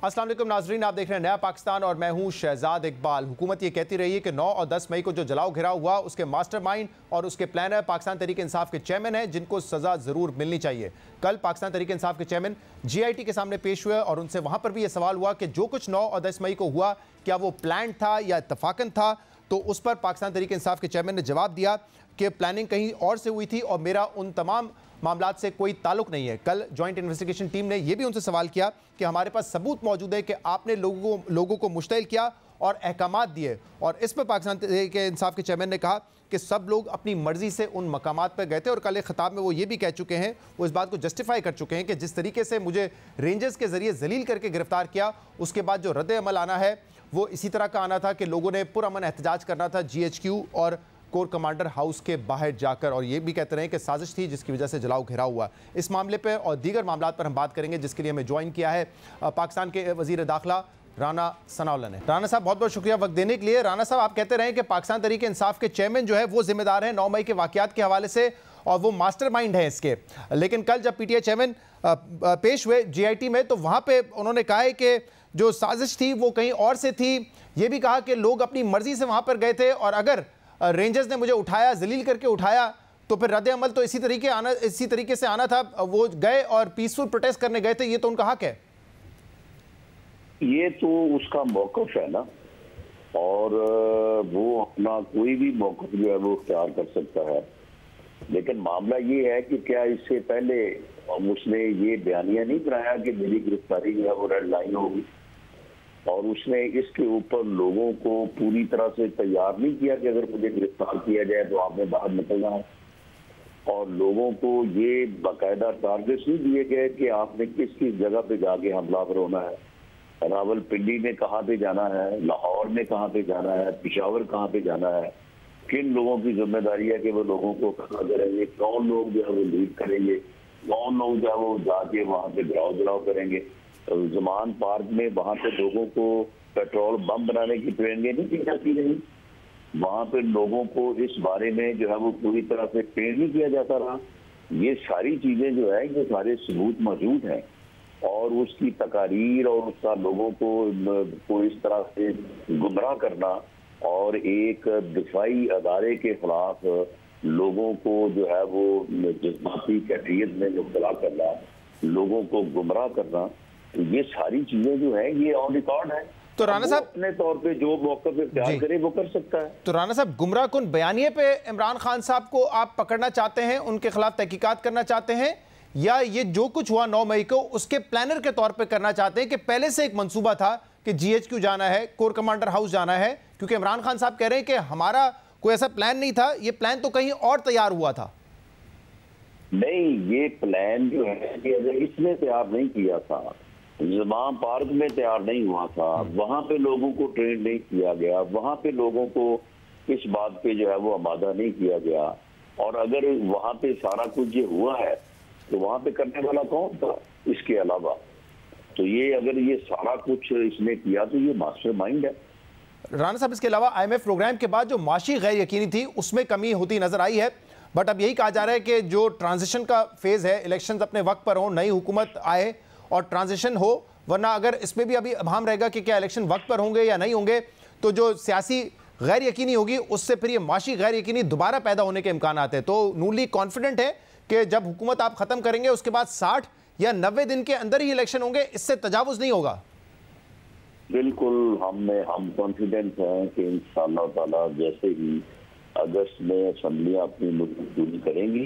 अस्सलाम वालेकुम नाजरीन, आप देख रहे हैं नया पाकिस्तान और मैं हूं शहजाद इकबाल। हुकूमत ये कहती रही है कि 9 और 10 मई को जो जलाओ घिराव हुआ उसके मास्टरमाइंड और उसके प्लानर पाकिस्तान तहरीक इंसाफ के चेयरमैन हैं, जिनको सजा जरूर मिलनी चाहिए। कल पाकिस्तान तहरीक इंसाफ के चेयरमैन GIT के सामने पेश हुए और उनसे वहां पर भी ये सवाल हुआ कि जो कुछ 9 और 10 मई को हुआ क्या वो प्लान था या इत्तफाकन था। तो उस पर पाकिस्तान तहरीक इंसाफ के चेयरमैन ने जवाब दिया कि प्लानिंग कहीं और से हुई थी और मेरा उन तमाम मामलात से कोई ताल्लुक नहीं है। कल जॉइंट इन्वेस्टिगेशन टीम ने यह भी उनसे सवाल किया कि हमारे पास सबूत मौजूद है कि आपने लोगों को मुश्तइल किया और अहकामात दिए, और इस पर पाकिस्तान तहरीक इंसाफ के चेयरमैन ने कहा कि सब लोग अपनी मर्जी से उन मकामात पर गए थे। और कल एक खिताब में वो ये भी कह चुके हैं, वो इस बात को जस्टिफाई कर चुके हैं कि जिस तरीके से मुझे रेंजर्स के जरिए जलील करके गिरफ्तार किया, उसके बाद जो रद्द अमल आना है वो इसी तरह का आना था कि लोगों ने पुरअमन एहतजाज करना था GHQ और कोर कमांडर हाउस के बाहर जाकर, और ये भी कहते रहे कि साजिश थी जिसकी वजह से जलाओ घेराव हुआ। इस मामले पर और दीगर मामलात पर हम बात करेंगे, जिसके लिए हमें ज्वाइन किया है पाकिस्तान के वज़ीर दाखिला राना सनाउल्लाह ने। राना साहब, बहुत बहुत शुक्रिया वक्त देने के लिए। राना साहब, आप कहते रहे कि पाकिस्तान तहरीक इंसाफ के चेयरमैन जो है वो जिम्मेदार है 9 मई के वाक़यात के हवाले से और वो मास्टरमाइंड है इसके, लेकिन कल जब PTI चेयरमैन पेश हुए GIT में तो वहाँ पे उन्होंने कहा है कि जो साजिश थी वो कहीं और से थी। ये भी कहा कि लोग अपनी मर्जी से वहाँ पर गए थे और अगर रेंजर्स ने मुझे उठाया, जलील करके उठाया, तो फिर रद्द अमल तो इसी तरीके से आना था। वो गए और पीसफुल प्रोटेस्ट करने गए थे, ये तो उनका हक है। ये तो उसका मौक़िफ़ है ना, और वो अपना कोई भी मौक़िफ़ जो है वो इख्तियार कर सकता है। लेकिन मामला ये है कि क्या इससे पहले उसने ये बयानिया नहीं बनाया कि मेरी गिरफ्तारी जो है वो रेड लाइन होगी, और उसने इसके ऊपर लोगों को पूरी तरह से तैयार नहीं किया कि अगर मुझे गिरफ्तार किया जाए तो आपने बाहर निकलना है, और लोगों को ये बाकायदा टारगेट्स नहीं दिए गए कि आपने किस किस जगह पे जाके हमलावर होना है। रावलपिंडी में कहाँ पे जाना है, लाहौर में कहाँ पे जाना है, पेशावर कहाँ पे जाना है, किन लोगों की जिम्मेदारी है कि वो लोगों को खड़ा करेंगे, कौन लोग जो है वो लीड करेंगे, कौन लोग जो है वो जाके वहाँ पे घिराव जलाव करेंगे। ज़मान पार्क में वहाँ पे लोगों को पेट्रोल बम बनाने की ट्रेनिंग नहीं दी जाती रही, वहाँ पे लोगों को इस बारे में जो है वो पूरी तरह से ट्रेन नहीं किया जाता रहा। ये सारी चीज़ें जो है ये सारे सबूत मौजूद हैं, और उसकी तकारीर और उसका लोगों को इस तरह से गुमराह करना और एक दिफाई अदारे के खिलाफ लोगों को जो है वो जज्बाती कैफियत में मुब्तला करना, लोगों को गुमराह करना, ये सारी चीजें जो है ये ऑन रिकॉर्ड है। तो राना साहब अपने तौर पे जो मौक़िफ़ इख्तियार करे वो कर सकता है। तो राना साहब, गुमराह कुन बयानिए पे इमरान खान साहब को आप पकड़ना चाहते हैं, उनके खिलाफ तहकीकात करना चाहते हैं, या ये जो कुछ हुआ 9 मई को उसके प्लानर के तौर पे करना चाहते हैं कि पहले से एक मंसूबा था कि GHQ जाना है, कोर कमांडर हाउस जाना है? क्योंकि इमरान खान साहब कह रहे हैं कि हमारा कोई ऐसा प्लान नहीं था, ये प्लान तो कहीं और तैयार हुआ था। नहीं, ये प्लान जो है कि अगर इसने तैयार नहीं किया था, ज़मान पार्क में तैयार नहीं हुआ था, वहाँ पे लोगों को ट्रेन नहीं किया गया, वहाँ पे लोगों को इस बात पे जो है वो आमादा नहीं किया गया, और अगर वहाँ पे सारा कुछ ये हुआ है तो वहाँ पे करने वाला कौन था इसके अलावा? तो ये अगर ये सारा कुछ इसने किया तो ये मास्टरमाइंड है। राना साहब, इसके अलावा IMF प्रोग्राम के बाद जो माशी गैर यकीनी थी उसमें कमी होती नजर आई है, बट अब यही कहा जा रहा है कि जो ट्रांजिशन का फेज है, इलेक्शंस अपने वक्त पर हो, नई हुकूमत आए और ट्रांजिशन हो, वरना अगर इसमें भी अभी अभाम रहेगा कि क्या इलेक्शन वक्त पर होंगे या नहीं होंगे, तो जो सियासी गैर यकीनी होगी उससे फिर ये माशी गैर यकीनी दोबारा पैदा होने के इम्कान आते हैं। तो नून लीग कॉन्फिडेंट है कि जब हुकूमत आप ख़त्म करेंगे उसके बाद 60 या 90 दिन के अंदर ही इलेक्शन होंगे, इससे तजावुज़ नहीं होगा। बिल्कुल, हम कॉन्फिडेंट हैं कि इंशाअल्लाह ताला जैसे ही अगस्त में असम्बलियाँ अपनी मुद्दत पूरी करेंगी,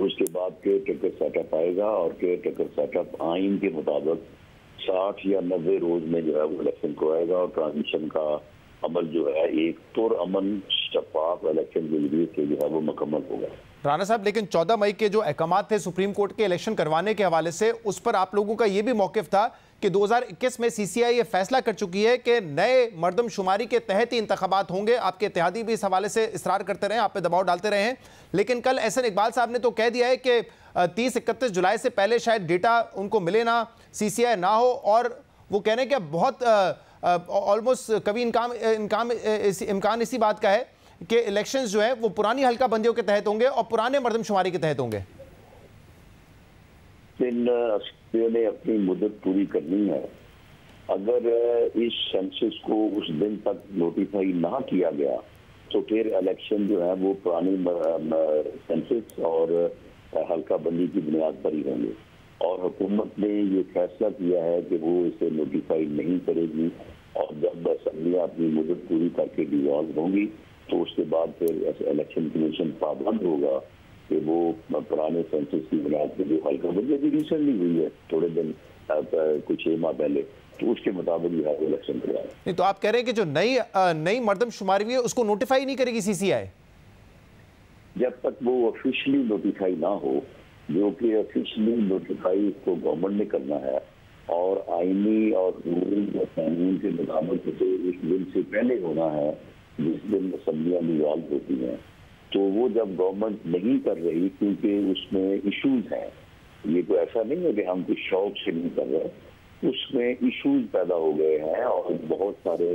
उसके बाद केयर टेकर सेटअप आएगा, और केयर टेकर सेटअप आइन के मुताबिक 60 या 90 रोज में जो है वो इलेक्शन को आएगा, और ट्रांजिशन का अमल जो है एक पुरअमन शफाफ इलेक्शन के जरिए से जो है वो मुकम्मल होगा। राना साहब, लेकिन 14 मई के जो अहकामात थे सुप्रीम कोर्ट के इलेक्शन करवाने के हवाले से, उस पर आप लोगों का ये भी मौक़िफ़ था कि 2021 में CCI ये फैसला कर चुकी है कि नए मर्दमशुमारी के तहत ही इंतखाबात होंगे। आपके इत्तेहादी भी इस हवाले से इसरार करते रहे, आप पे दबाव डालते रहे हैं, लेकिन कल एहसन इकबाल साहब ने तो कह दिया है कि 30-31 जुलाई से पहले शायद डेटा उनको मिले ना, CCI ना हो, और वो कह रहे हैं कि बहुत ऑलमोस्ट कभी इम्कान इसी बात का है कि इलेक्शंस जो है वो पुरानी हल्का बंदियों के तहत होंगे और पुराने मर्दमशुमारी के तहत होंगे। ने अपनी मुद्दत पूरी करनी है, अगर इस सेंसस को उस दिन तक नोटिफाई ना किया गया तो फिर इलेक्शन जो है वो पुरानी सेंसस और हल्का बंदी की बुनियाद पर ही होंगे। और हुकूमत ने ये फैसला किया है कि वो इसे नोटिफाई नहीं करेगी, और जब असम्बलियाँ अपनी मुद्दत पूरी करके डिसॉल्व होंगी तो उसके बाद फिर इलेक्शन कमीशन पाबंद होगा कि वो पुराने सेंसस की बुनियाद पर जो हल्का बंदी अभी रिसेंटली हुई है थोड़े दिन कुछ 6 माह पहले, तो उसके मुताबिक जो है इलेक्शन कराए। नहीं तो आप कह रहे हैं कि जो नई मर्दमशुमारी हुई है उसको नोटिफाई नहीं करेगी सीसीआई? जब तक वो ऑफिशियली नोटिफाई ना हो, जो कि ऑफिशियली नोटिफाई उसको गवर्नमेंट ने करना है और आईनी और रूल और कानून के मुताबिक तो उस दिन से पहले होना है जिस दिन असम्बलियाँ डिसॉल्व होती हैं। तो वो जब गवर्नमेंट नहीं कर रही क्योंकि उसमें इश्यूज हैं, ये तो ऐसा नहीं है कि हम कुछ शौक से नहीं कर रहे, उसमें इश्यूज पैदा हो गए हैं और बहुत सारे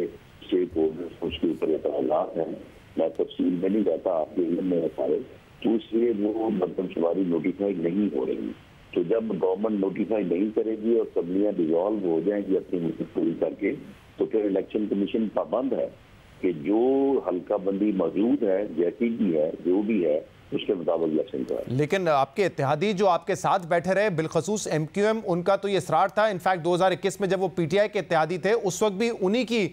स्टेक होल्डर्स उसके ऊपर एतराज़ात हैं। मैं तफसील में नहीं जाता, आपके इल्म में सारे, तो इसलिए वो मर्दमशुमारी नोटिफाई नहीं हो रही। तो जब गवर्नमेंट नोटिफाई नहीं करेगी और असम्बलियाँ डिसॉल्व हो जाएंगी अपनी मुद्दत पूरी करके, तो फिर इलेक्शन कमीशन पाबंद है कि जो हल्का बंदी मौजूद है, जैसी भी है, जो भी है, उसके मुताबिक इलेक्शन कराए। लेकिन आपके इत्तेहादी जो आपके साथ बैठे रहे, बिलखसूस एमक्यूएम, उनका तो ये इसरार था। इनफैक्ट 2021 में जब वो पीटीआई के इत्तेहादी थे उस वक्त भी उन्हीं की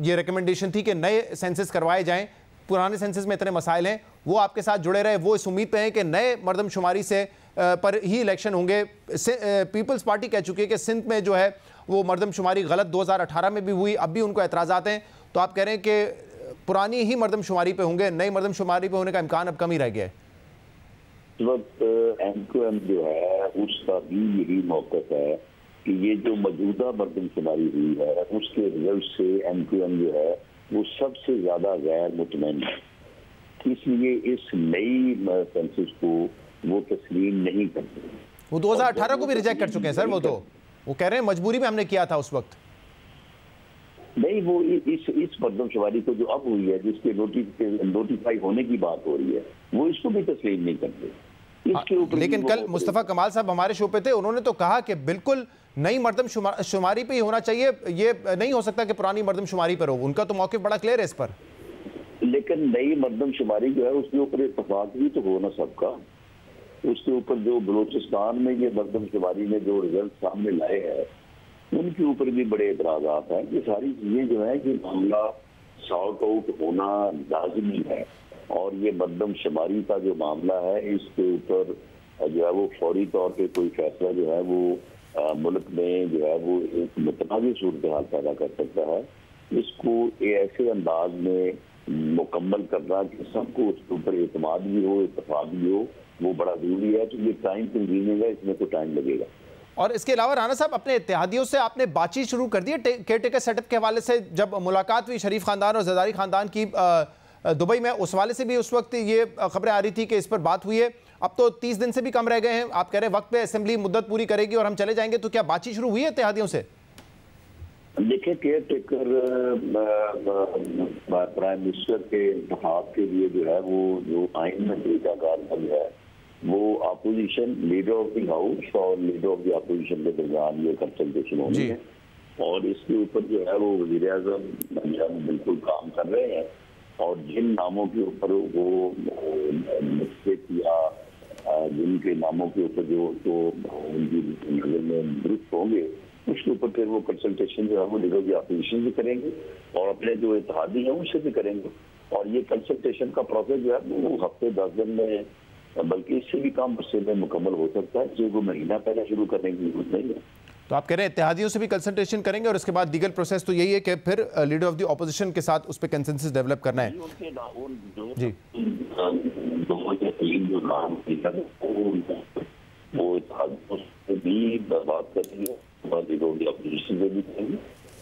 ये रिकमेंडेशन थी कि नए सेंसस करवाए जाएं, पुराने सेंसस में इतने मसाइल हैं। वो आपके साथ जुड़े रहे, वो इस उम्मीद पे हैं कि नए मर्दमशुमारी से पर ही इलेक्शन होंगे। पीपल्स पार्टी कह चुकी है कि सिंध में जो है वो मर्दमशुमारी गलत 2018 में भी हुई, अब भी उनको एतराज़ात हैं। तो आप कह रहे हैं कि पुरानी ही मर्दमशुमारी पे होंगे, नई मर्दमशुमारी पे होने का इम्कान अब कम ही रह गया है। इस वक्त एमक्यूएम जो है उसका भी यही मौक़िफ़ है कि ये जो मौजूदा मर्दमशुमारी हुई है उसके रिजल्ट से एमक्यूएम जो है वो सबसे ज्यादा गैर मुतमईन है, इसलिए इस नई सेंसस को वो तस्लीम नहीं करते। वो 2018 को भी रिजेक्ट कर चुके हैं सर। वो कह रहे हैं मजबूरी में हमने किया था उस वक्त। नहीं, वो इस मर्दमशुमारी को जो अब हुई है, जिसके नोटिफाई होने की बात हो रही है, वो इसको भी तस्लीम नहीं करते। इसके ऊपर लेकिन कल मुस्तफा कमाल साहब हमारे शो पे थे, उन्होंने तो कहा कि बिल्कुल नई मर्दमशुमारी पे ही होना चाहिए, ये नहीं हो सकता कि पुरानी मर्दमशुमारी पर हो। उनका तो मौक़िफ़ बड़ा क्लियर है इस पर। लेकिन नई मर्दमशुमारी जो है उसके ऊपर इत्तफाक भी तो हो ना सबका। उसके ऊपर जो बलूचिस्तान में ये मर्दमशुमारी ने जो रिजल्ट सामने लाए हैं उनके ऊपर भी बड़े एतराज़ात हैं। ये सारी चीजें जो है कि मामला सॉर्ट आउट होना लाजमी है, और ये मर्दमशुमारी का जो मामला है इसके ऊपर जो है वो फौरी तौर पे कोई फैसला जो है वो मुल्क में जो है वो एक मुतनाज़ सूरत हाल पैदा कर सकता है। इसको ऐसे अंदाज में मुकम्मल करना कि सबको उसके ऊपर एतमाद भी हो, इत्तफाक भी हो, वो बड़ा जरूरी है। तो ये टाइम कंज्यूमिंग है, इसमें तो टाइम लगेगा। और इसके अलावा राना साहब, अपने इत्तेहादियों से आपने बातचीत शुरू कर दी है केयरटेकर सेटअप के हवाले से? जब मुलाकात हुई शरीफ खानदान और जरदारी खानदान की दुबई में, उस वाले से भी उस वक्त ये खबरें आ रही थी कि इस पर बात हुई है। अब तो 30 दिन से भी कम रह गए हैं, आप कह रहे हैं वक्त पे असेंबली मुद्दत पूरी करेगी और हम चले जाएंगे, तो क्या बातचीत शुरू हुई है इत्तेहादियों से? देखिए, केयरटेकर प्राइम मिनिस्टर के इंतखाब के लिए जो है वो जो आइन में तरीकाकार बन है, वो opposition leader of the house और लीडर ऑफ द अपोजिशन के दरमियान ये कंसल्टेशन होनी है, और इसके ऊपर जो है वो वज़ीर आज़म बिल्कुल काम कर रहे हैं। और जिन नामों के ऊपर वो मुस्तफ़ या जिनके नामों के ऊपर जो तो उनकी नजर में दुरुस्त होंगे, उसके ऊपर फिर वो कंसल्टेशन जो है वो लीडर ऑफ द अपोजिशन भी करेंगे और अपने जो इत्तेहादी हैं उनसे भी करेंगे। और ये कंसल्टेशन का प्रोसेस जो है वो हफ्ते 10 दिन में, बल्कि इससे भी कम अरसे में मुकम्मल हो सकता है, जो महीना पहले शुरू करने की जरूरत नहीं है। तो आप कह रहे हैं इत्तेहादियों से भी कंसल्टेशन करेंगे और इसके बाद दीगर प्रोसेस तो यही है कि फिर लीडर ऑफ द ऑपोजिशन के साथ उस पर कंसेंसस डेवलप करना है। जी,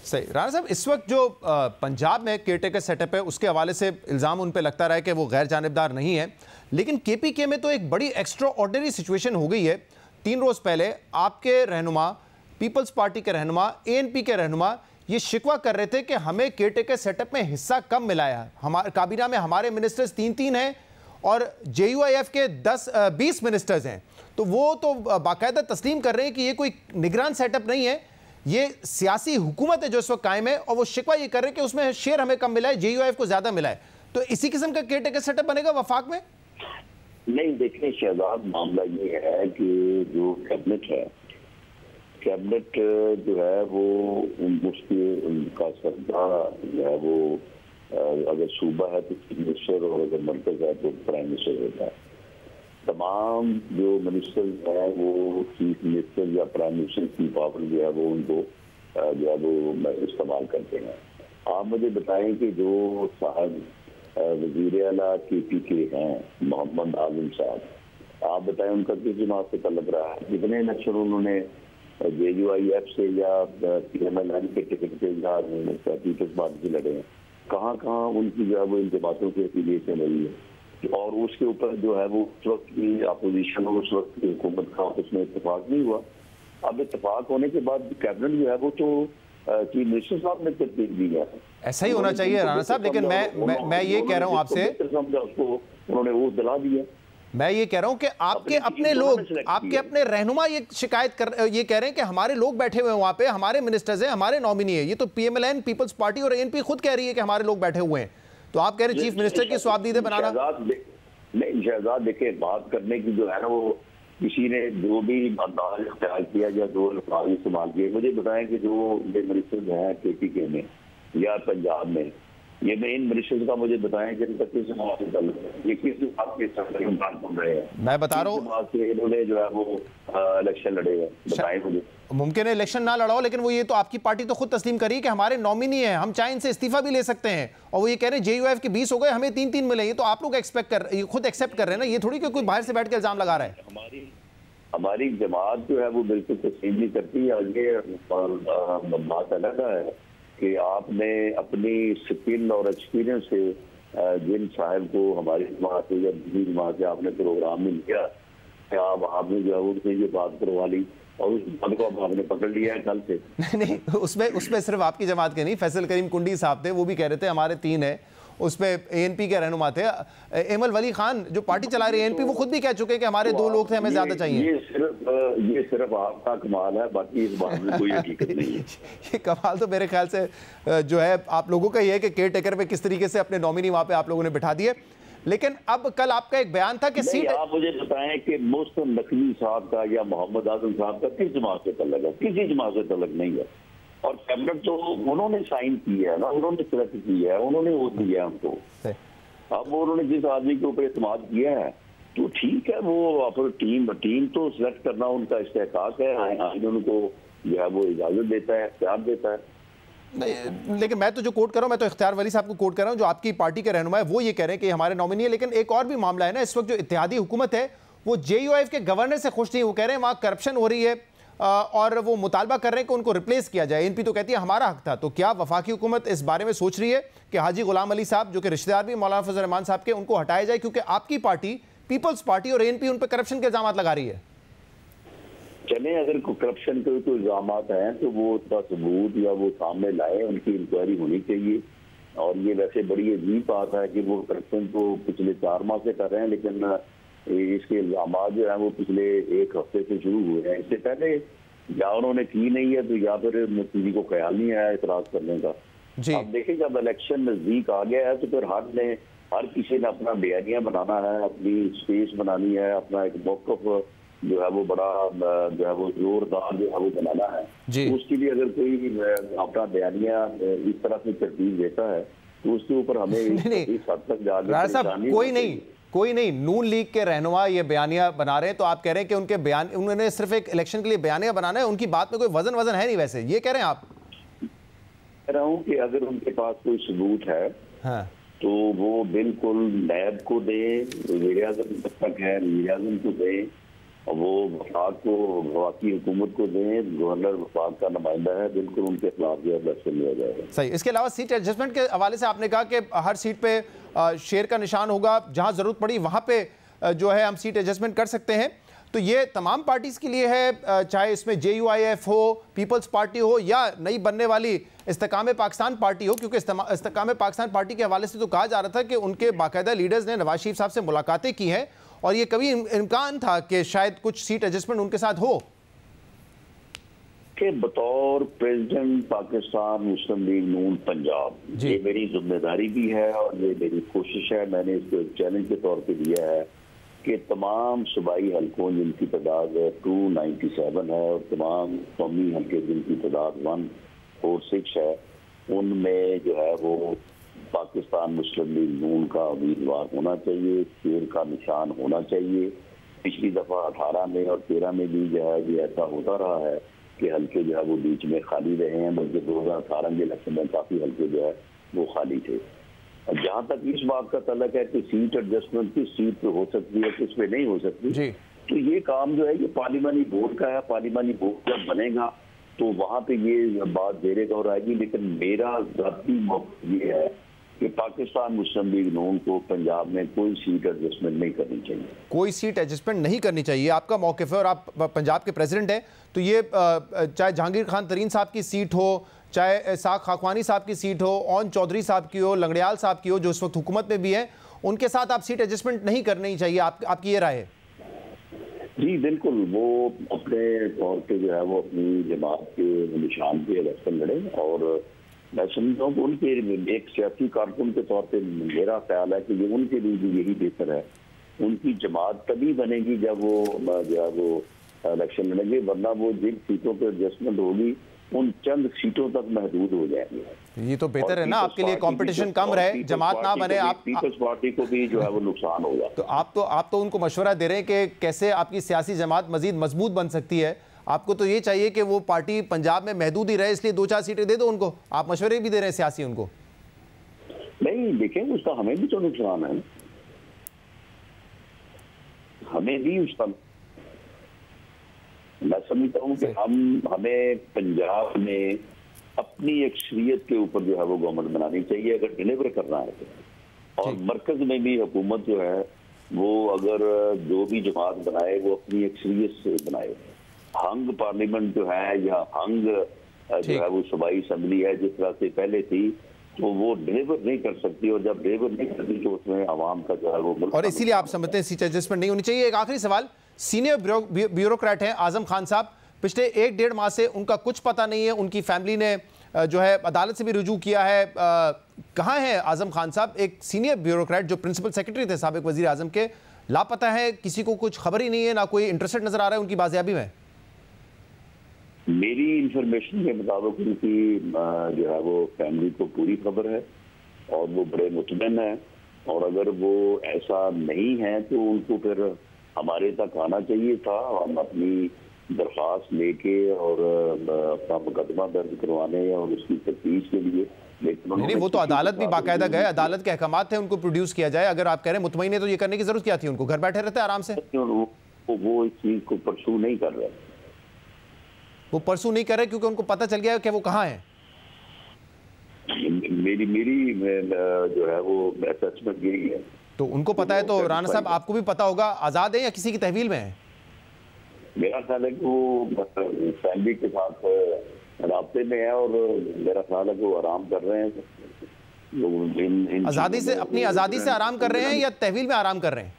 सही। राणा साहब, इस वक्त जो पंजाब में केयरटेकर सेटअप है उसके हवाले से इल्ज़ाम उन पर लगता रहा है कि वो गैर जानिबदार नहीं है, लेकिन केपीके में तो एक बड़ी एक्स्ट्रा ऑर्डिनरी सिचुएशन हो गई है। 3 रोज़ पहले आपके रहनुमा, पीपल्स पार्टी के रहनुमा, एएनपी के रहनुमा ये शिकवा कर रहे थे कि हमें केयरटेकर सेटअप में हिस्सा कम मिला है। हमारे काबीना में हमारे मिनिस्टर्स 3-3 हैं और JUIF के 20 मिनिस्टर्स हैं। तो वो तो बाकायदा तस्लीम कर रहे हैं कि ये कोई निगरान सेटअप नहीं है, ये सियासी हुकूमत है जो इस वक्त कायम है, और वो शिकवा ये कर रहे हैं कि उसमें शेयर हमें कम मिला है, JUIF को ज्यादा मिला है। तो इसी किस्म का केयरटेकर सेटअप बनेगा वफाक में? नहीं, देखिए शहजाद, मामला ये है कि जो कैबिनेट है, कैबिनेट जो है वो उसकी उनका सरबराह जो है वो अगर सूबा है तो चीफ मिनिस्टर, और अगर मरकज है तो प्राइम मिनिस्टर होता है। तमाम जो मिनिस्टर हैं वो चीफ मिनिस्टर या प्राइम मिनिस्टर की पावर जो है वो उनको जो है वो इस्तेमाल करते हैं। आप मुझे बताएं कि जो साहब वज़ीर आला KPK हैं मोहम्मद आज़म साहब, आप बताएं उनका किस जमात से तल्लुक रहा है? कितने इलेक्शन उन्होंने JUIF से या PMLN के टिकट से या पीपल्स पार्टी से लड़े हैं? कहाँ कहाँ उनकी जो है वो इन जमातों की एफिलिएशन रही है? और उसके ऊपर जो है वो उस वक्त की अपोजिशन और उस वक्त की हुकूमत का उसमें इत्तेफाक नहीं हुआ। अब इत्तेफाक होने के बाद कैबिनेट जो है वो तो चीफ मिनिस्टर साहब ने तरतीब दी है। ऐसा ही होना चाहिए राणा साहब, लेकिन मैं ये कह रहा हूं आपसे, उसको उन्होंने वो दिला दिया। मैं ये कह रहा हूं कि आपके अपने लोग, आपके अपने रहनुमा ये शिकायत ये कह रहे हैं कि हमारे लोग बैठे हुए हैं वहां पे, हमारे मिनिस्टर्स हैं, हमारे नॉमिनी है। ये तो PMLN पीपल्स पार्टी और ANP खुद कह रही है कि हमारे लोग बैठे हुए हैं, तो आप कह रहे हैं चीफ मिनिस्टर की स्वाबदीदे बनाना? नहीं शहजाद, देखिए बात करने की जो है ना वो किसी ने जो भी अंदाज इख्तियार किया या जो अल्फाज इस्तेमाल किए, मुझे बताएं कि जो ये मिनिस्टर हैं KPK में या पंजाब में, ये मैं इन मिनिस्टर्स का मुझे बताएं कि इनका किस जमात से ताल्लुक है, ये किस जमात के बात कर रहे हैं? मैं बता रहा हूँ इन्होंने जो है वो इलेक्शन लड़े हैं, बताएं मुझे। मुमकिन है इलेक्शन ना लड़ाओ, लेकिन वो ये तो आपकी पार्टी तो खुद तस्लीम करी कि हमारे नॉमिनी है, हम चाहे इनसे इस्तीफा भी ले सकते हैं, और वो ये कह रहे हैं JUIF के 20 हो गए, हमें 3-3 मिले। ये तो आप लोग खुद एक्सेप्ट कर रहे हैं ना, ये थोड़ी कि कोई बाहर से बैठ के इल्जाम लगा रहा है। हमारी जमात जो है वो बिल्कुल तस्लीम नहीं करती। ये बात अलग है कि आपने अपनी स्किल और एक्सपीरियंस से जिन साहब को हमारी जमात से या दूसरी जमात से आपने प्रोग्राम में लिया, आप आपने जो है वो ये बात करवा ली और उस बात को आपने पकड़ लिया है कल से। नहीं, उसमें सिर्फ आपकी जमात के नहीं, फैसल करीम कुंडी साहब थे, वो भी कह रहे थे हमारे 3 है, उस पे ANP के रहनुमा थे। एमल वली खान जो पार्टी चला रहे ANP, वो खुद भी कह चुके हैं कि हमारे 2 लोग थे, हमें ज्यादा चाहिए। ये सिर्फ आपका कमाल है, बाकी इस बात में कोई हकीकत नहीं है। ये कमाल तो मेरे ख्याल से जो है आप लोगों का ही है कि केयर टेकर पे किस तरीके से अपने नॉमिनी वहां पे आप लोगों ने बिठा दिए। लेकिन अब कल आपका एक बयान था कि सीट, आप मुझे बताएं कि मोहसिन नकवी साहब का या मोहम्मद आजम साहब का किस जमात से तल्लुक है? किसी जमात से तल्लुक नहीं है। और कैबिनेट तो उन्होंने साइन किया है ना, उन्होंने सिलेक्ट किया है, उन्होंने वो दिया है हमको। अब उन्होंने जिस आदमी के ऊपर इस्तेमाल किया है तो ठीक है, वो अपनी टीम तो सिलेक्ट करना उनका इस्तेहकाक है, आइन उनको जो है वो इजाजत देता है, इख्तियार देता है। नहीं, लेकिन मैं तो जो कोट कर रहा हूं, मैं तो इख्तियार वली साहब को कोट कर रहा हूं, जो आपकी पार्टी के रहनुमा है, वो ये कह रहे हैं कि हमारे नॉमिनी है। लेकिन एक और भी मामला है ना, इस वक्त जो इत्तेहादी हुकूमत है वो JUIF के गवर्नर से खुश नहीं। वो कह रहे हैं वहां करप्शन हो रही है और वो मुतालबा कर रहे हैं कि उनको रिप्लेस किया जाए। ANP तो कहती है हमारा हक था। तो क्या वफाकी हुकूमत इस बारे में सोच रही है कि हाजी गुलाम अली साहब जो कि रिश्तेदार भी मौलाना फजल रहमान साहब के, उनको हटाया जाए, क्योंकि आपकी पार्टी पीपल्स पार्टी और ANP उन पर करप्शन के इल्जाम लगा रही है? चले, अगर करप्शन के तो इल्जाम हैं तो वो उसका सबूत या वो सामने लाए, उनकी इंक्वायरी होनी चाहिए। और ये वैसे बड़ी अजीब बात है कि वो करप्शन को पिछले 4 माह से कर रहे हैं, लेकिन इसके इल्जाम जो है वो पिछले 1 हफ्ते से शुरू हुए हैं। इससे पहले या उन्होंने की नहीं है तो या फिर किसी को ख्याल नहीं आया इतराज करने का। अब देखिए, जब इलेक्शन नजदीक आ गया है तो फिर हर किसी ने अपना बयानिया बनाना है, अपनी स्पेस बनानी है, अपना एक मौक़िफ़ जो है वो बड़ा जो है वो जोरदार जो है वो बनाना है। तो उसके लिए अगर कोई अपना बयानिया इस तरह से तरतीब देता है तो उसके ऊपर हमें इस हद तक जाकर कोई नहीं, नून लीग के रहनुमा ये बयानिया बना रहे हैं, तो आप कह रहे हैं कि उनके बयान, उन्होंने सिर्फ एक इलेक्शन के लिए बयानिया बनाना है, उनकी बात में कोई वजन है नहीं, वैसे ये कह रहे हैं आप? कह रहा हूँ कि अगर उनके पास कोई सबूत है तो वो बिल्कुल नैब को दें, वज़ीर आज़म तक है, वज़ीर आज़म को दें, और वो वफाक को, वफाकी हुकूमत को दें। गवर्नर वफाक का नुमाइंदा है, बिल्कुल उनके खिलाफ जो है इलेक्शन लिया जाएगा। सही। इसके अलावा सीट एडजस्टमेंट के हवाले से आपने कहा कि हर सीट पे शेर का निशान होगा, जहां जरूरत पड़ी वहां पे जो है हम सीट एडजस्टमेंट कर सकते हैं। तो ये तमाम पार्टीज के लिए है, चाहे इसमें JUIF हो, पीपल्स पार्टी हो या नई बनने वाली इस्तेकाम पाकिस्तान पार्टी हो, क्योंकि इस्तेकाम पाकिस्तान पार्टी के हवाले से तो कहा जा रहा था कि उनके बाकायदा लीडर्स ने नवाज शरीफ साहब से मुलाकातें की हैं और ये कभी इम्कान था कि शायद कुछ सीट एडजस्टमेंट उनके साथ हो। कि बतौर प्रेसिडेंट पाकिस्तान मुस्लिम लीग नून पंजाब, ये मेरी जिम्मेदारी भी है और ये मेरी कोशिश है, मैंने इसको एक चैलेंज के तौर पे लिया है कि तमाम सूबाई हलकों जिनकी तादाद 297 है और तमाम कौमी हल्के जिनकी तादाद 146 है, उनमें जो है वो पाकिस्तान मुस्लिम लीग नून का उम्मीदवार होना चाहिए, शेर का निशान होना चाहिए। पिछली दफा 18 में और 13 में भी जो है ये ऐसा होता रहा है कि हल्के जो है वो बीच में खाली रहे हैं, बल्कि 2018 के इलेक्शन में काफी हल्के जो है वो खाली थे। अब जहां तक इस बात का तल्लक है कि सीट एडजस्टमेंट किस सीट पे हो सकती है, किस पे नहीं हो सकती, तो ये काम जो है ये पार्लिमानी बोर्ड का है। पार्लिमानी बोर्ड जब बनेगा तो वहां पे ये बात जेरे गौर आएगी। लेकिन मेरा ज़ाती मौक़िफ़ ये है कि पाकिस्तान मुस्लिम लीग नून को पंजाब में कोई सीट एडजस्टमेंट नहीं करनी चाहिए। कोई सीट एडजस्टमेंट नहीं करनी चाहिए, आपका मौक़िफ़ है और आप पंजाब के प्रेसिडेंट हैं। तो ये चाहे जहांगीर खान तरीन साहब की सीट हो, चाहे इसाक खाकवानी साहब की सीट हो, ओन चौधरी साहब की हो, लंगड़ियाल साहब की हो, जो इस वक्त हुकूमत में भी है, उनके साथ आप सीट एडजस्टमेंट नहीं करनी चाहिए, आपकी ये राय है? जी बिल्कुल, वो अपने तौर पे जो है वो अपनी जमात के निशान पे इलेक्शन लड़े और मैं समझता हूँ कि उनके एक सियासी कारकुन के तौर पे मेरा ख्याल है कि ये उनके लिए भी यही बेहतर है। उनकी जमात तभी बनेगी जब वो जो है वो इलेक्शन लड़ेंगे, वरना वो जिन सीटों पर एडजस्टमेंट होगी उन चंद सीटों तक महदूद हो जाएंगे। ये तो बेहतर है ना, आपके लिए कंपटीशन कम रहे, जमात ना बने, आप पीपल्स पार्टी को भी जो है वो नुकसान होगा। तो आप तो उनको मशवरा दे रहे हैं कि कैसे आपकी सियासी जमात मजीद मजबूत बन सकती है। आपको तो ये चाहिए कि वो पार्टी पंजाब में महदूद ही रहे, इसलिए 2-4 सीटें दे दो उनको। आप मशवरे भी दे रहे हैं सियासी उनको। नहीं देखें, उसका हमें भी तो नुकसान है, हमें भी उसका। मैं समझता हूँ कि हमें पंजाब में अपनी अक्सरियत के ऊपर जो है वो गवर्नमेंट बनानी चाहिए अगर डिलीवर करना है तो। और मरकज में भी हुकूमत जो है वो अगर जो भी जमात बनाए वो अपनी अक्सरियत से बनाए। हंग पार्लियामेंट जो है या हंग जो है वो सूबाई असम्बली है जिस तरह से पहले थी, तो वो डिलीवर नहीं कर सकती और जब डिलीवर नहीं करती तो उसमें आवाम का जो है वो, और इसीलिए आप समझते हैं सीट एडजस्टमेंट नहीं होनी चाहिए। एक आखिरी सवाल, सीनियर ब्यूरोक्रेट हैं आजम खान साहब, पिछले 1-1.5 माह से उनका कुछ पता नहीं है, उनकी फैमिली ने जो है अदालत से भी रुजू किया है। कहाँ है आजम खान साहब? एक सीनियर ब्यूरोक्रेट जो प्रिंसिपल सेक्रेटरी थे साबिक वजीर आजम के, लापता है, किसी को कुछ खबर ही नहीं है, ना कोई इंटरेस्टेड नजर आ रहा है उनकी बाजियाबी में। मेरी इंफॉर्मेशन के मुताबिक उनकी जो है वो फैमिली को पूरी खबर है और वो बड़े मुतमईन है, और अगर वो ऐसा नहीं है तो उनको फिर हमारे तक आना चाहिए था। हम अपनी दरख्वास्त लेके और अपना मुकदमा दर्ज करवाने और उसकी तफ्तीश के लिए, लेकिन नहीं, वो तो अदालत भी बाकायदा गए, अदालत के अहकामात थे उनको प्रोड्यूस किया जाए। अगर आप कह रहे हैं मुतमईन है तो ये करने की जरूरत क्या थी उनको? घर बैठे रहते आराम से। वो इस चीज को परसू नहीं कर रहे, वो परसू नहीं कर रहे क्योंकि उनको पता चल गया कि वो कहाँ है। मेरी जो है वो असेसमेंट यही है। तो उनको पता है तो राणा साहब आपको भी पता होगा, आजाद है या किसी की तहवील में है? मेरा ख्याल है कि वो फैमिली के साथ राब्ते में है और मेरा ख्याल है कि वो आराम कर रहे हैं। आजादी से, अपनी आजादी से आराम कर रहे हैं या तहवील में आराम कर रहे हैं?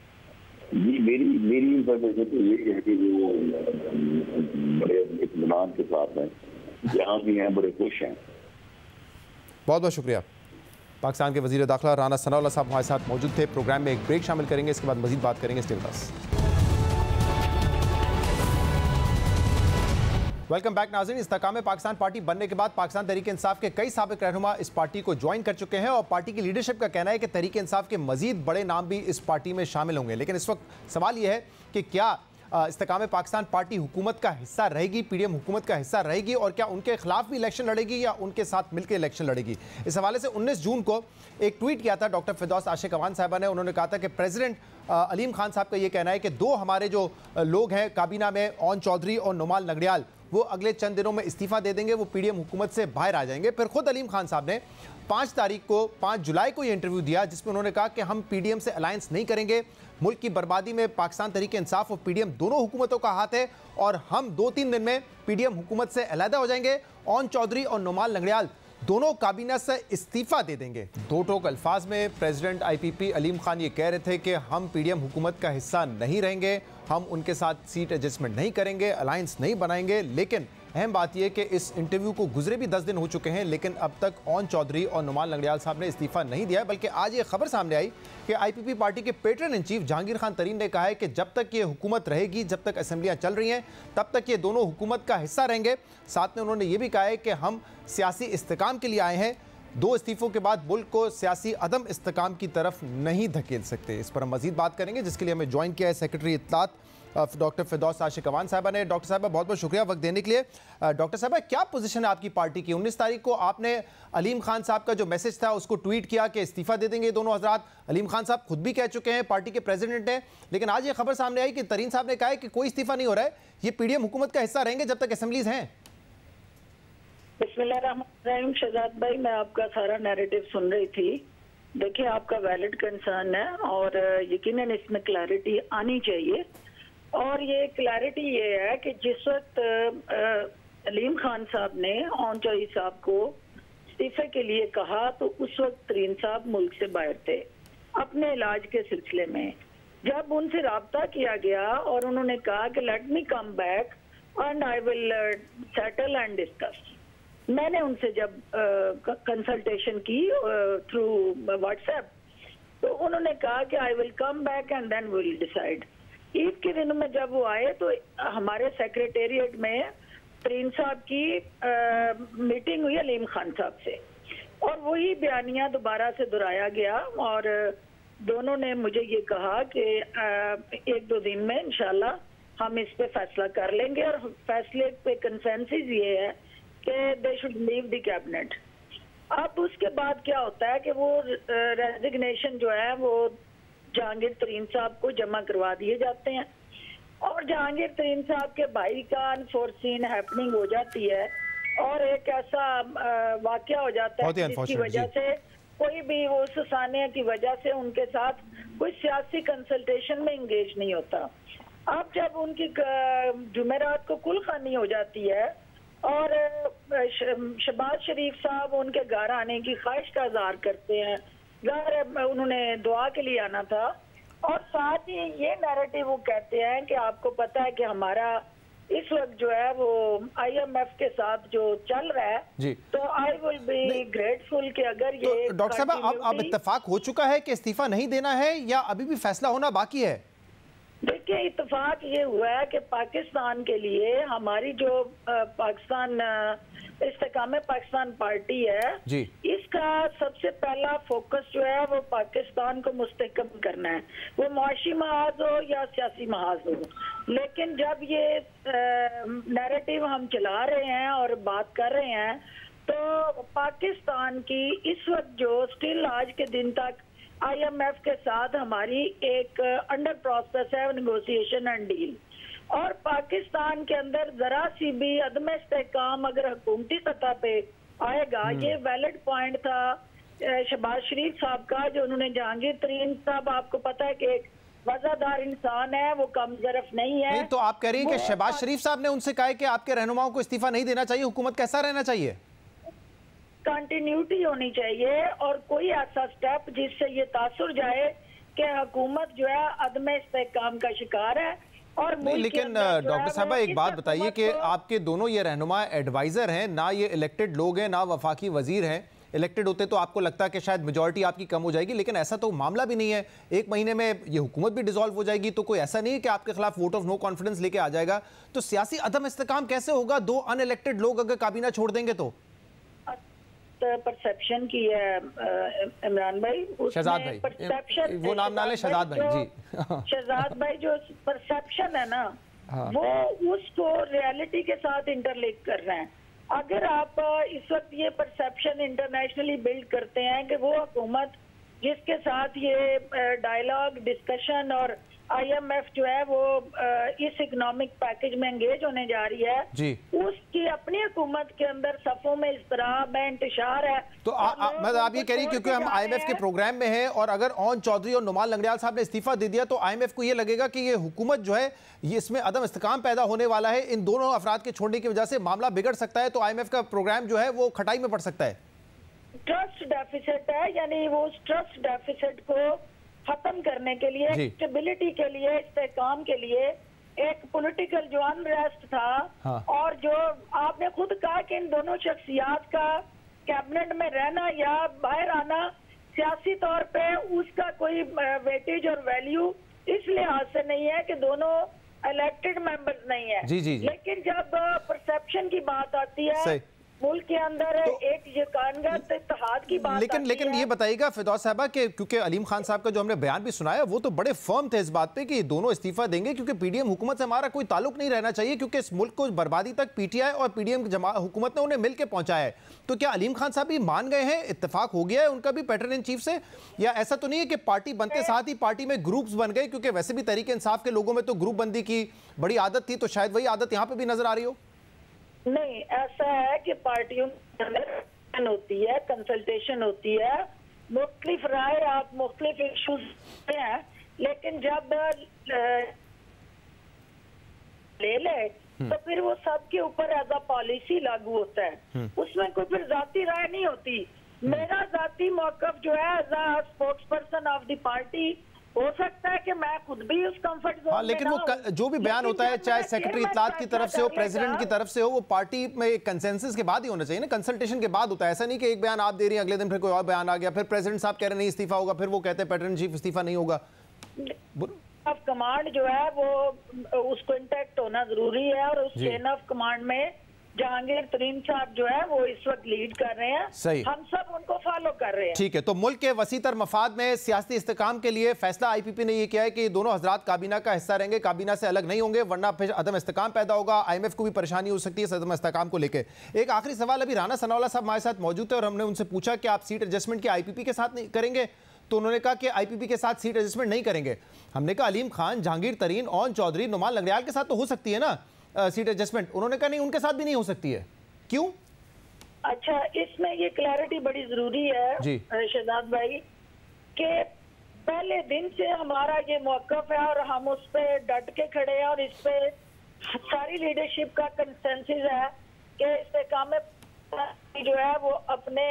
जी मेरी इंफॉर्मेशन तो ये है कि वो बड़े इत्मीनान के साथ हैं, जहाँ भी हैं बड़े खुश हैं। बहुत बहुत शुक्रिया। पाकिस्तान के वज़ीर दाखिला राना सनाउल्लाह साहब हमारे साथ मौजूद थे। प्रोग्राम में एक ब्रेक शामिल करेंगे, इसके बाद मजीद बात करेंगे। Stay with us. Welcome back नाज़रीन। इस्तेकाम पाकिस्तान पार्टी बनने के बाद पाकिस्तान तहरीक इंसाफ के कई साबिक रहनुमा इस पार्टी को ज्वाइन कर चुके हैं और पार्टी की लीडरशिप का कहना है कि तहरीक इंसाफ के मजीद बड़े नाम भी इस पार्टी में शामिल होंगे। लेकिन इस वक्त सवाल यह है कि क्या इस्तेकाम पाकिस्तान पार्टी हुकूमत का हिस्सा रहेगी, पीडीएम हुकूमत का हिस्सा रहेगी, और क्या उनके खिलाफ भी इलेक्शन लड़ेगी या उनके साथ मिलकर इलेक्शन लड़ेगी? इस हवाले से 19 जून को एक ट्वीट किया था डॉक्टर फिरदौस आशिक अवान साहबा ने। उन्होंने कहा था कि प्रेसिडेंट अलीम खान साहब का ये कहना है कि 2 हमारे जो लोग हैं काबीना में, ओन चौधरी और नुमाल नगड़ियाल, वो अगले चंद दिनों में इस्तीफा दे देंगे, वो पीडीएम हुकूमत से बाहर आ जाएंगे। फिर खुद अलीम खान साहब ने 5 जुलाई को ये इंटरव्यू दिया जिसमें उन्होंने कहा कि हम पीडीएम से अलायंस नहीं करेंगे, मुल्क की बर्बादी में पाकिस्तान तहरीक इंसाफ और पीडीएम दोनों हुकूमतों का हाथ है और हम 2-3 दिन में पीडीएम हुकूमत से अलहदा हो जाएंगे। ओन चौधरी और नुमाल नगड़ियाल दोनों काबीना से इस्तीफा दे देंगे। 2 टोक अल्फाज में प्रेसिडेंट आईपीपी अलीम खान ये कह रहे थे कि हम पीडीएम हुकूमत का हिस्सा नहीं रहेंगे, हम उनके साथ सीट एडजस्टमेंट नहीं करेंगे, अलायंस नहीं बनाएंगे। लेकिन अहम बात यह कि इस इंटरव्यू को गुजरे भी 10 दिन हो चुके हैं, लेकिन अब तक ओन चौधरी और नुमान लंगड़ियाल साहब ने इस्तीफा नहीं दिया है। बल्कि आज ये खबर सामने आई कि आईपीपी पार्टी के patron in chief Jahangir Khan Tareen ने कहा है कि जब तक ये हुकूमत रहेगी, जब तक असेंबलियां चल रही हैं, तब तक ये दोनों हुकूमत का हिस्सा रहेंगे। साथ में उन्होंने ये भी कहा है कि हम सियासी इस्तेकाम के लिए आए हैं, 2 इस्तीफों के बाद मुल्क को सियासी अदम इस्तेकाम की तरफ नहीं धकेल सकते। इस पर हम मजीद बात करेंगे, जिसके लिए हमें ज्वाइन किया है सेक्रेटरी इत्तलात डॉक्टर फिरदौस आशिक अवान साहबा ने। डॉक्टर साहबा बहुत बहुत शुक्रिया वक्त देने के लिए। डॉक्टर साहबा, क्या पोजीशन है आपकी पार्टी की? 19 तारीख को आपने अलीम खान साहब का जो मैसेज था उसको ट्वीट किया कि इस्तीफा दे देंगे दोनों हजरात। अलीम खान साहब खुद भी कह चुके हैं, पार्टी के प्रेसिडेंट हैं, लेकिन आज ये खबर सामने आई कि तरीन साहब ने कहा है कि कोई इस्तीफा नहीं हो रहा है, ये पीडीएम हुकूमत का हिस्सा रहेंगे जब तक असेंबलीज हैं। बिस्मिल्लाहिर्रहमानिर्रहीम। शहजाद भाई, मैं आपका सारा नैरेटिव सुन रही थी। देखिए, आपका वैलिड कंसर्न है और यकीनन इसमें क्लैरिटी आनी चाहिए। और ये क्लैरिटी ये है कि जिस वक्त अलीम खान साहब ने ओन चौधरी साहब को इस्तीफे के लिए कहा, तो उस वक्त तरीन साहब मुल्क से बाहर थे अपने इलाज के सिलसिले में। जब उनसे राब्ता किया गया और उन्होंने कहा कि let me come back and I will settle and discuss, मैंने उनसे जब कंसल्टेशन की थ्रू व्हाट्सएप, तो उन्होंने कहा कि I will come back and then will decide. Eid के दिनों में जब वो आए तो हमारे सेक्रेटेरिएट में तरीन साहब की मीटिंग हुई अलीम खान साहब से, और वही बयानिया दोबारा से दोहराया गया और दोनों ने मुझे ये कहा कि 1-2 दिन में इंशाल्लाह हम इस पे फैसला कर लेंगे। और फैसले पे कंसेंसस ये है कि they should leave the cabinet. अब उसके बाद क्या होता है कि वो रेजिग्नेशन जो है वो जहांगीर तरीन साहब को जमा करवा दिए जाते हैं, और जहांगीर तरीन साहब के भाई का अनफोर्सीन हैपनिंग हो जाती है और एक ऐसा वाकया हो जाता है जिसकी वजह से कोई भी वो सुसानिया की वजह से उनके साथ कोई सियासी कंसल्टेशन में इंगेज नहीं होता। अब जब उनकी जुमेरात को कुलखानी हो जाती है और शहबाज शरीफ साहब उनके घर आने की ख्वाहिश का इजहार करते हैं, घर उन्होंने दुआ के लिए आना था, और साथ ही ये नैरेटिव वो कहते हैं कि आपको पता है कि हमारा इस वक्त जो है वो IMF के साथ जो चल रहा है जी, तो आई विल बी ग्रेटफुल कि अगर ये तो डॉक्टर साहब अब इत्तेफाक हो चुका है कि इस्तीफा नहीं देना है या अभी भी फैसला होना बाकी है? देखिए, इत्तेफाक ये हुआ है कि पाकिस्तान के लिए हमारी जो पाकिस्तान इस्तेकाम पाकिस्तान पार्टी है जी, इसका सबसे पहला फोकस जो है वो पाकिस्तान को मुस्तहकम करना है, वो मुआशी महाज हो या सियासी महाज हो। लेकिन जब ये नैरेटिव हम चला रहे हैं और बात कर रहे हैं, तो पाकिस्तान की इस वक्त जो स्टिल आज के दिन तक IMF के साथ हमारी एक अंडर प्रोसेस है नेगोशिएशन एंड डील, और पाकिस्तान के अंदर जरा सी भी अदम इस्तेहकाम अगर हुकूमती सतह पे आएगा, ये वैलिड पॉइंट था शहबाज शरीफ साहब का, जो उन्होंने जहांगीर तरीन साहब, आपको पता है कि एक वफादार इंसान है, वो कम ज़रफ नहीं है। नहीं, तो आप कह रही हैं कि शहबाज शरीफ साहब ने उनसे कहा है कि आपके रहनुमाओं को इस्तीफा नहीं देना चाहिए, हुकूमत कैसा रहना चाहिए? कंटिन्यूटी होनी चाहिए और कोई ऐसा स्टेप जिससे ये तासुर जाए कि हुकूमत जो है अदम इस्तेहकाम का शिकार है। और नहीं, लेकिन डॉक्टर साहबा एक बात बताइए कि आपके दोनों ये रहनुमा एडवाइजर हैं, ना ये इलेक्टेड लोग हैं, ना वफाकी वजीर हैं। इलेक्टेड होते तो आपको लगता है कि शायद मेजॉरिटी आपकी कम हो जाएगी, लेकिन ऐसा तो मामला भी नहीं है। 1 महीने में ये हुकूमत भी डिसॉल्व हो जाएगी, तो कोई ऐसा नहीं है कि आपके खिलाफ वोट ऑफ नो कॉन्फिडेंस लेके आ जाएगा। तो सियासी अदम इस्तेकाम कैसे होगा 2 अनइलेक्टेड लोग अगर काबीना छोड़ देंगे? तो परसेप्शन की है इमरान भाई, शहजाद भाई, परसेप्शन वो नाम ना ले, शहजाद भाई जी। शहजाद भाई, जो परसेप्शन है ना, वो उसको रियलिटी के साथ इंटरलिंक कर रहे हैं। अगर आप इस वक्त ये परसेप्शन इंटरनेशनली बिल्ड करते हैं कि वो हुकूमत जिसके साथ ये डायलॉग डिस्कशन और IMF जो है वो इस इकोनॉमिक पैकेज में एंगेज होने जा रही है जी, उसकी अपनी हुकूमत के अंदर सफों में इस्तराब है, इंतशार है। तो मतलब आप ये कह रही क्योंकि हम IMF के प्रोग्राम में हैं, और अगर ओन चौधरी और नुमान लंगड़ियाल साहब ने इस्तीफा दे दिया तो IMF को ये लगेगा कि ये हुकूमत जो है ये इसमें अदम इस्तेकाम पैदा होने वाला है, इन दोनों अफराद के छोड़ने की वजह से मामला बिगड़ सकता है, तो IMF का प्रोग्राम जो है वो खटाई में पड़ सकता है। ट्रस्ट डेफिसिट है, यानी वो ट्रस्ट डेफिसिट को खत्म करने के लिए, स्टेबिलिटी के लिए, इस्तेहकाम के लिए एक पॉलिटिकल जो अनरेस्ट था। हाँ। और जो आपने खुद कहा कि इन दोनों शख्सियात का कैबिनेट में रहना या बाहर आना सियासी तौर पे उसका कोई वेटेज और वैल्यू इस लिहाज से नहीं है कि दोनों इलेक्टेड मेंबर्स नहीं है। जी जी जी। लेकिन जब परसेप्शन की बात आती है, सही। मुल्क के अंदर एक यकानगत इत्तेहाद की बात लेकिन ये बताइएगा फिरदौस साहबा कि क्योंकि अलीम खान साहब का जो हमने बयान भी सुनाया वो तो बड़े फर्म थे इस बात पे कि दोनों इस्तीफा देंगे, क्योंकि पीडीएम हुकूमत से हमारा कोई ताल्लुक नहीं रहना चाहिए, क्योंकि इस मुल्क को बर्बादी तक पीटीआई और पीडीएम हुकूमत ने उन्हें मिलकर पहुंचाया है। तो क्या अलीम खान साहब भी मान गए हैं, इत्तेफाक हो गया है उनका भी पैटर्न इन चीफ से, या ऐसा तो नहीं है कि पार्टी बनते साथ ही पार्टी में ग्रुप्स बन गए? क्योंकि वैसे भी तहरीक इंसाफ के लोगों में तो ग्रुप बंदी की बड़ी आदत थी, तो शायद वही आदत यहाँ पे भी नजर आ रही हो। नहीं, ऐसा है कि पार्टियों में होती है, कंसल्टेशन होती है, मुख्तलिफ राय आप मुख्तलिफ इश्यूज हैं, लेकिन जब ले तो फिर वो सबके ऊपर एज अ पॉलिसी लागू होता है, उसमें कोई फिर जाती राय नहीं होती। मेरा जाती मौकफ जो है as a sports person of the party हो सकता है कि मैं खुद भी उस कंफर्ट जोन में लेकिन वो जो भी बयान होता है, चाहे सेक्रेटरी इत्तलात की तरफ से हो, प्रेसिडेंट की तरफ से हो, वो पार्टी में कंसेंसस के बाद ही होना चाहिए ना, कंसल्टेशन के बाद होता है। ऐसा नहीं कि एक बयान आप दे रही हैं, अगले दिन फिर कोई और बयान आ गया, फिर प्रेसिडेंट साहब कह रहे नहीं इस्तीफा होगा, फिर वो कहते हैं पैटर्न चीफ इस्तीफा नहीं होगा। ऑफ कमांड जो है वो उसको इंटैक्ट होना जरूरी है, और उस चेन ऑफ कमांड में जहांगीर तरीन साहब जो है वो इस वक्त लीड कर रहे हैं। सही। हम सब उनको फॉलो कर रहे हैं। ठीक है, तो मुल्क के वसीतर मफाद में सियासी इस्तेकाम के लिए फैसला आईपीपी ने यह किया है कि दोनों हजरात काबीना का हिस्सा रहेंगे, काबीना से अलग नहीं होंगे, वरना फिर अदम इस्तेकाम पैदा होगा, IMF को भी परेशानी हो सकती है अदम इस्तेकाम को लेकर। एक आखिरी सवाल, अभी राना सनाउल्लाह साहब हमारे साथ मौजूद थे और हमने उनसे पूछा कि आप सीट एडजस्टमेंट के आईपीपी के साथ नहीं करेंगे, तो उन्होंने कहा कि आईपीपी के साथ सीट एडजस्टमेंट नहीं करेंगे। हमने कहा अलीम खान, जहांगीर तरीन, ओन चौधरी, नुमान लंगड़ियाल के साथ तो हो सकती है ना सीट एडजस्टमेंट, उन्होंने कहा नहीं उनके साथ भी नहीं हो सकती है। क्यों? अच्छा, इसमें ये क्लैरिटी बड़ी जरूरी है शहजाद भाई कि पहले दिन से हमारा ये मौकफ है और हम उस पे डट के खड़े हैं, और इस पे सारी लीडरशिप का कंसेंसस है कि इस्तेकाम जो है वो अपने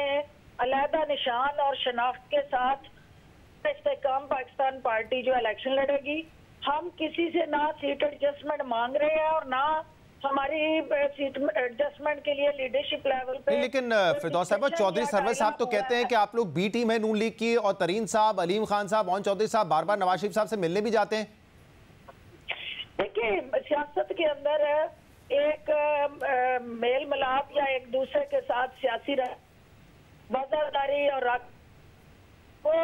अलहदा निशान और शनाख्त के साथ इस्तेकाम पाकिस्तान पार्टी जो इलेक्शन लड़ेगी। हम किसी से ना सीट एडजस्टमेंट मांग रहे हैं और ना हमारी सीट एडजस्टमेंट के लिए लीडरशिप लेवल पे। लेकिन फिरदौस साहब, चौधरी सरवर साहब तो कहते हैं कि आप लोग बी टीम है नून लीग की, और तरीन साहब, अलीम खान साहब, ओन चौधरी साहब बार बार नवाज शरीफ साहब से मिलने भी जाते हैं। देखिए, सियासत के अंदर एक मेल मिलाप या एक दूसरे के साथ सियासी वफादारी और वो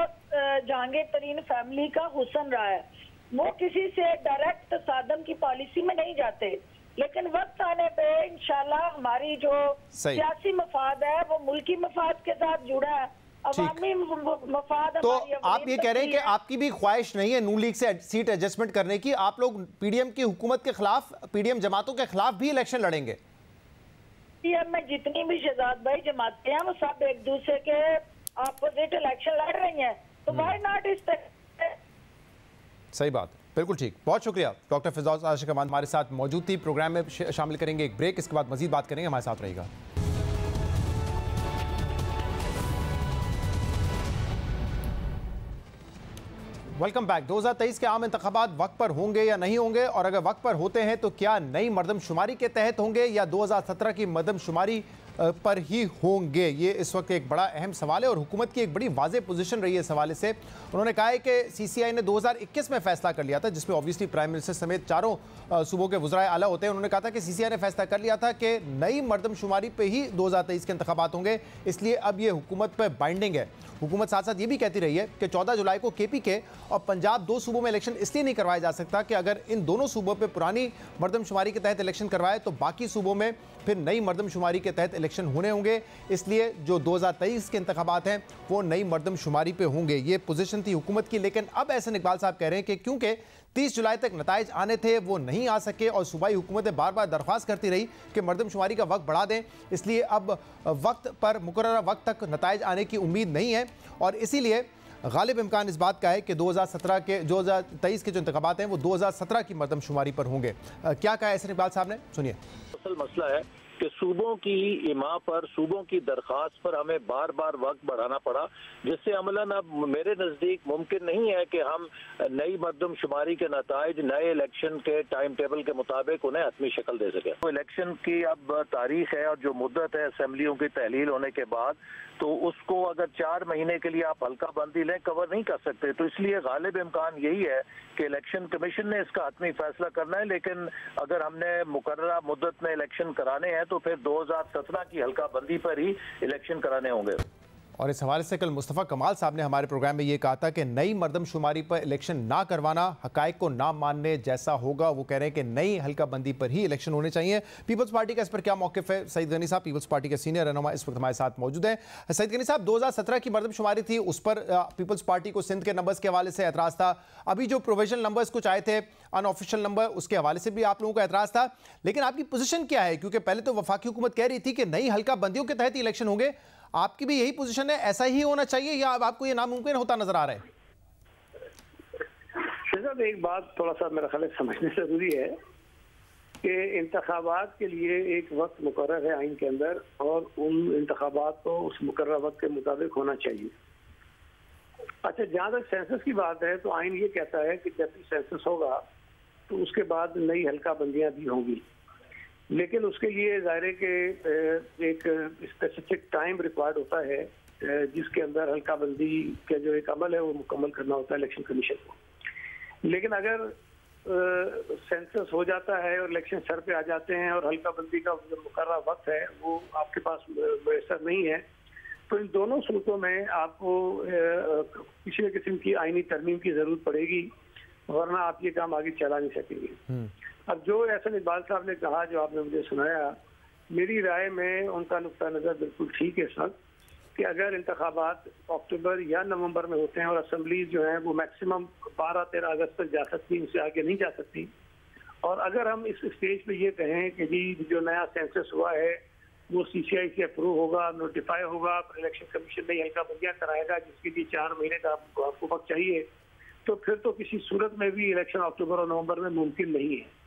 जहांगीर तरीन फैमिली का हुस्न रहा है। वो किसी से डायरेक्ट तसादम की पॉलिसी में नहीं जाते, लेकिन वक्त आने पे इंशाल्लाह हमारी जो सियासी मफाद है वो मुल्की मफाद के साथ जुड़ा है, अवामी मफाद। तो आप ये कह रहे हैं कि आपकी भी ख्वाहिश नहीं है नून लीग से सीट एडजस्टमेंट करने की, आप लोग पीडीएम की हुकूमत के खिलाफ, पीडीएम जमातों के खिलाफ भी इलेक्शन लड़ेंगे? पीडीएम में जितनी भी शहजाद भाई जमातें हैं वो सब एक दूसरे के अपोजिट इलेक्शन लड़ रही हैं, तो व्हाई नॉट इस तरह। सही बात, बिल्कुल ठीक। बहुत शुक्रिया। डॉक्टर फिरदौस आशिक अमान हमारे साथ मौजूद थी, प्रोग्राम में शामिल करेंगे एक ब्रेक, इसके बाद मजीद बात करेंगे, हमारे साथ रहेगा। Welcome back. 2023 के आम इंतखाबात वक्त पर होंगे या नहीं होंगे, और अगर वक्त पर होते हैं तो क्या नई मरदमशुमारी के तहत होंगे या 2017 की मरदमशुमारी पर ही होंगे? ये इस वक्त एक बड़ा अहम सवाल है और हुकूमत की एक बड़ी वाज़ेह पोजीशन रही है इस हवाले से। उन्होंने कहा है कि CCI ने 2021 में फैसला कर लिया था, जिसमें ऑब्वियसली प्राइम मिनिस्टर समेत चारों सूबों के वज़राए आला होते हैं। उन्होंने कहा था कि CCI ने फैसला कर लिया था कि नई मरदमशुमारी पे ही 2023 के इंतखाबात होंगे, इसलिए अब ये हुकूमत पर बाइंडिंग है। हुकूमत साथ साथ ये भी कहती रही है कि 14 जुलाई को KPK और पंजाब दो सूबों में इलेक्शन इसलिए नहीं करवाया जा सकता कि अगर इन दोनों सूबों पे पुरानी मरदमशुमारी के तहत इलेक्शन करवाए तो बाकी सूबों में फिर नई मरदमशुमारी के तहत इलेक्शन होने होंगे, इसलिए जो 2023 के इंतखाबात हैं वो नई मरदमशुमारी पे होंगे। ये पोजीशन थी हुकूमत की, लेकिन अब एहसन इकबाल साहब कह रहे हैं कि क्योंकि 30 जुलाई तक नताइज आने थे वो नहीं आ सके और सूबाई हुकूमतें बार बार दरख्वास्त करती रही कि मरदमशुमारी का वक्त बढ़ा दें, इसलिए अब वक्त पर मुकर्ररा वक्त तक नताइज आने की उम्मीद नहीं है, और इसीलिए गालिब इम्कान इस बात का है कि 2023 के जो इंतखाबात हैं वो 2017 की मरदमशुमारी पर होंगे। क्या कहा एहसन इकबाल साहब ने, सुनिए। असल मसला है कि सूबों की इमा पर, सूबों की दरख्वास्त पर हमें बार बार वक्त बढ़ाना पड़ा, जिससे अमलन अब मेरे नज़दीक मुमकिन नहीं है कि हम नई मरदमशुमारी के नताइज नए इलेक्शन के टाइम टेबल के मुताबिक उन्हें हतमी शक्ल दे सके। तो इलेक्शन की अब तारीख है और जो मुद्दत है असम्बलियों की तहलील होने के बाद, तो उसको अगर 4 महीने के लिए आप हल्का बंदी लें कवर नहीं कर सकते। तो इसलिए गालिब इम्कान यही है कि इलेक्शन कमीशन ने इसका हतमी फैसला करना है, लेकिन अगर हमने मुकर्ररा मुद्दत में इलेक्शन कराने हैं तो फिर 2017 की हल्का बंदी पर ही इलेक्शन कराने होंगे। और इस हवाले से कल मुस्तफ़ा कमाल साहब ने हमारे प्रोग्राम में ये कहा था कि नई मरदमशुमारी पर इलेक्शन ना करवाना हकायक को ना मानने जैसा होगा। वो कह रहे हैं कि नई हल्का बंदी पर ही इलेक्शन होने चाहिए। पीपल्स पार्टी का इस पर क्या मौक़िफ़ है? सईद गनी साहब, पीपल्स पार्टी के सीनियर रहनुमा, इस वक्त हमारे साथ मौजूद हैं। सईद गनी साहब, 2017 की मरदमशुमारी थी, उस पर पीपल्स पार्टी को सिंध के नंबर्स के हवाले से एतराज़ था। अभी जो प्रोविजनल नंबर्स कुछ आए थे, अनऑफिशियल नंबर, उसके हवाले से भी आप लोगों का एतराज़ था। लेकिन आपकी पोजीशन क्या है? क्योंकि पहले तो वफाकी हुकूमत कह रही थी कि नई हल्का बंदियों के तहत इलेक्शन होंगे, आपकी भी यही पोजीशन है, ऐसा ही होना चाहिए, या आपको ये नामुमकिन होता नजर आ रहा है? साहब, एक बात थोड़ा सा मेरा ख्याल समझना जरूरी है कि इंतखाबात के लिए एक वक्त मुकर्रर है आइन के अंदर, और उन इंतखाबात को उस मुकर्रर वक्त के मुताबिक होना चाहिए। अच्छा, जहाँ तक सेंसस की बात है तो आइन ये कहता है कि जब भी सेंसस होगा तो उसके बाद नई हल्का बंदियाँ भी होंगी, लेकिन उसके लिए ज़ाहिर है कि एक स्पेसिफिक टाइम रिक्वायर्ड होता है जिसके अंदर हल्का बंदी का जो एक अमल है वो मुकम्मल करना होता है इलेक्शन कमीशन को। लेकिन अगर सेंसस हो जाता है और इलेक्शन सर पे आ जाते हैं और हल्का बंदी का जो मुकर्रर वक्त है वो आपके पास मैसर नहीं है, तो इन दोनों सूरतों में आपको किसी न किस्म की आईनी तरमीम की ज़रूरत पड़ेगी, वरना आप ये काम आगे चला नहीं सकेंगे। अब जो एहसन इकबाल साहब ने कहा, जो आपने मुझे सुनाया, मेरी राय में उनका नुक्ता नज़र बिल्कुल ठीक है सर, कि अगर इंतखाबात अक्टूबर या नवंबर में होते हैं और असम्बली जो है वो मैक्सिमम 12-13 अगस्त तक जा सकती, उससे आगे नहीं जा सकती, और अगर हम इस स्टेज पे ये कहें कि जी जो नया सेंसस हुआ है वो CCI से अप्रूव होगा, नोटिफाई होगा, इलेक्शन कमीशन नई हल्का बंदियाँ कराएगा जिसके लिए 4 महीने का आपको वक्त चाहिए, तो फिर तो किसी सूरत में भी इलेक्शन अक्टूबर और नवंबर में मुमकिन नहीं है।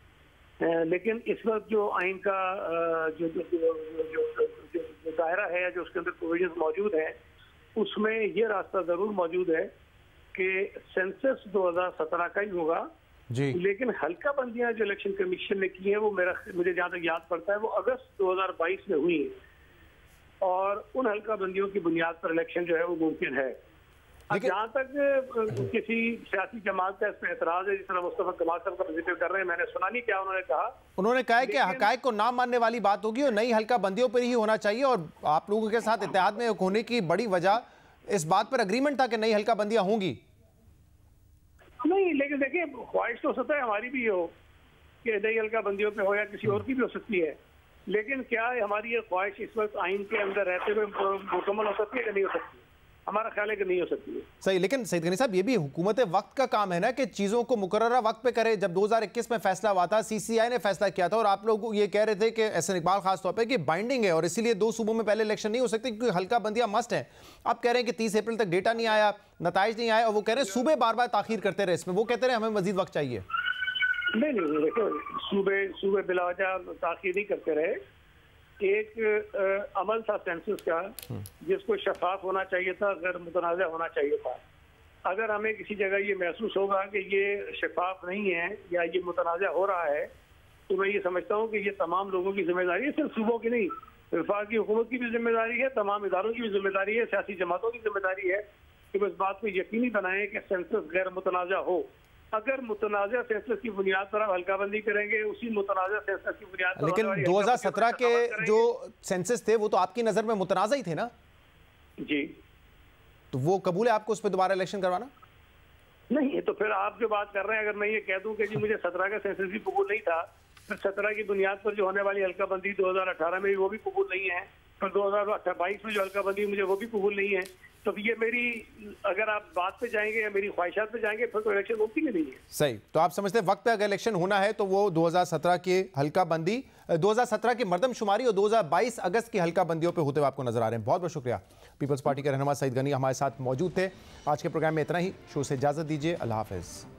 लेकिन इस वक्त जो आइन का जो दायरा है, जो उसके अंदर प्रोविजन मौजूद है, उसमें ये रास्ता जरूर मौजूद है कि सेंसस 2017 का ही होगा जी। लेकिन हल्का बंदियां जो इलेक्शन कमीशन ने की है वो मुझे जहाँ तक याद पड़ता है वो अगस्त 2022 में हुई है, और उन हल्का बंदियों की बुनियाद पर इलेक्शन जो है वो मुमकिन है। जहाँ तक किसी सियासी जमात का इस पर एतराज है, जिस तरह मुस्तफा कमाल साहब का जिक्र कर रहे हैं, मैंने सुना नहीं क्या उन्होंने कहा। उन्होंने कहा है कि हकायक को ना मानने वाली बात होगी और नई हल्का बंदियों पर ही होना चाहिए, और आप लोगों के साथ इत्तेहाद में होने की बड़ी वजह इस बात पर अग्रीमेंट था कि नई हल्का बंदियां होंगी। नहीं, लेकिन देखिए, ख्वाहिश तो सतह हमारी भी हो कि नई हल्का बंदियों पे हो या किसी और की भी हो सकती है, लेकिन क्या हमारी ये ख्वाहिश इस वक्त आइन के अंदर रहते हुए मुकम्मल हो सकती है कि नहीं हो सकती? हमारा ख्याल है कि नहीं हो सकती है। सही, लेकिन सईद गनी साहब, ये भी हुकूमत वक्त का काम है ना कि चीज़ों को मुकर्ररा वक्त पे करे। जब 2021 में फैसला हुआ था, CCI ने फैसला किया था, और आप लोग ये कह रहे थे कि एहसन इकबाल खास तौर पे कि बाइंडिंग है और इसीलिए 2 सूबों में पहले इलेक्शन नहीं हो सकते क्योंकि हल्का बंदियां मस्ट है। आप कह रहे हैं कि 30 अप्रैल तक डेटा नहीं आया, नताइज नहीं आया, और वो कह रहे हैं सूबे बार बार ताखीर करते रहे इसमें। वो कहते रहे हमें मजीद वक्त चाहिए। नहीं, देखो, सूबे बिलावजा ताखीर नहीं करते रहे। एक अमल था सेंसस का जिसको शफाफ होना चाहिए था, गैर मुतनाज़ा होना चाहिए था। अगर हमें किसी जगह ये महसूस होगा कि ये शफाफ नहीं है या ये मुतनाज़ा हो रहा है, तो मैं ये समझता हूँ कि ये तमाम लोगों की जिम्मेदारी है, सिर्फ सूबों की नहीं, वफाकी हुकूमत की भी जिम्मेदारी है, तमाम इदारों की भी जिम्मेदारी है, सियासी जमातों की जिम्मेदारी है कि वो इस बात को यकीनी बनाएं कि सेंसस गैर मुतनाज़ा हो। अगर मुतनाज़ा सेंसस की बुनियाद पर हल्का बंदी करेंगे, उसी मुतनाज़ा सेंसस की बुनियाद पर। लेकिन 2017 के जो सेंसस थे वो तो आपकी नजर में मुतनाज़ा ही थे ना जी, तो वो कबूल है आपको उस पर दोबारा इलेक्शन करवाना? नहीं, तो फिर आप जो बात कर रहे हैं, अगर मैं ये कह दूं कि जी मुझे 17 का सेंसस भी कबूल नहीं था, फिर 17 की बुनियाद पर जो होने वाली हल्का बंदी 2018 में वो भी कबूल नहीं है, फिर 2022 में जो हल्का बंदी मुझे वो भी कबूल नहीं है, तो ये मेरी, अगर आप बात पे जाएंगे या मेरी ख्वाहिशात पे जाएंगे, फिर तो इलेक्शन मुमकिन ही नहीं है। सही, तो आप समझते हैं वक्त पे अगर इलेक्शन होना है तो वो 2017 की हल्का बंदी, 2017 की मरदमशुमारी और 2022 अगस्त की हल्का बंदियों पे होते हुए आपको नजर आ रहे हैं। बहुत बहुत शुक्रिया। पीपल्स पार्टी के रहनुमा सईद गनी हमारे साथ मौजूद थे। आज के प्रोग्राम में इतना ही। शो से इजाजत दीजिए। अल्लाह हाफिज।